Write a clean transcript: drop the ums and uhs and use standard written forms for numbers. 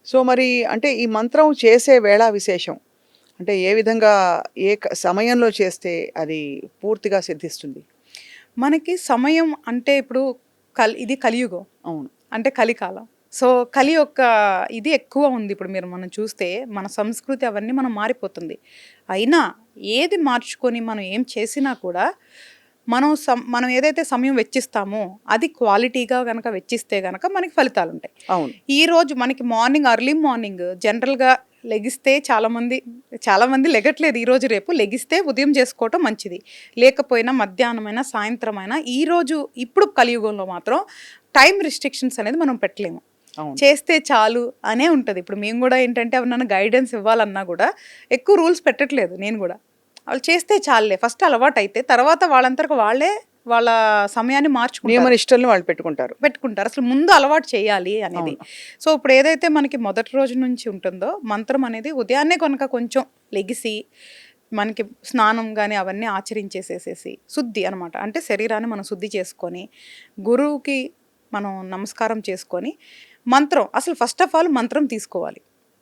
So, మరి అంటే ఈ మంత్రం చేసే వేళా విశేషం అంటే ఏ విధంగా సమయంలో చేస్తే అది పూర్తిగా సిద్ధిస్తుంది? మనకి సమయం అంటే ఇప్పుడు ఇది కలియుగం. అవును. అంటే కలికాలం. సో, కలి యొక్క ఇది ఎక్కువ ఉంది. ఇప్పుడు మనం చూస్తే మన సంస్కృతి అవన్నీ మారిపోతుంది. అయినా ఏది మార్చుకొని మనం ఏం చేసినా కూడా మనం ఏదైతే సమయం వెచ్చిస్తామో అది క్వాలిటీగా గనక వెచ్చిస్తే గనక మనకి ఫలితాలుంటాయి. అవును. ఈరోజు మనకి ఎర్లీ మార్నింగ్ జనరల్‌గా లెగిస్తే చాలామంది లెగట్లేదు ఈరోజు రేపు. లెగిస్తే ఉదయం చేసుకోవటం మంచిది. లేకపోయినా మధ్యాహ్నమైనా, సాయంత్రమైనా ఇప్పుడు కలియుగంలో మాత్రం టైమ్ రిస్ట్రిక్షన్స్ అనేది మనం పెట్టలేము. అవును. చేస్తే చాలు అనే ఉంటది. ఇప్పుడు మేము గూడా ఏంటంటే ఎవరినైనా గైడెన్స్ ఇవ్వాలన్నా గూడా ఎక్కువ రూల్స్ పెట్టట్లేదు నేను గూడా. వాళ్ళు చేస్తే చాలులే ఫస్ట్ అలవాటైతే తర్వాత వాళ్ళంతరకు వాళ్ళే వాళ్ళ సమయాన్ని మార్చుకుంటారు. నియమ నిష్టలను వాళ్ళు పెట్టుకుంటారు. అసలు ముందు అలవాటు చేయాలి అనేది. అవును. సో, ఇప్పుడు ఏదైతే మనకి మొదటి రోజు నుంచి ఉంటుందో మంత్రం అనేది ఉదయాన్నే కనుక కొంచెం లెగిసి మనకి స్నానం గాని అవన్నీ ఆచరించేసేసేసి శుద్ధి అనమాట. అంటే శరీరాన్ని మనం శుద్ధి చేసుకొని, గురువుకి మనం నమస్కారం చేసుకొని, మంత్రం అసలు ఫస్ట్ ఆఫ్ ఆల్ మంత్రం తీసుకోవాలి.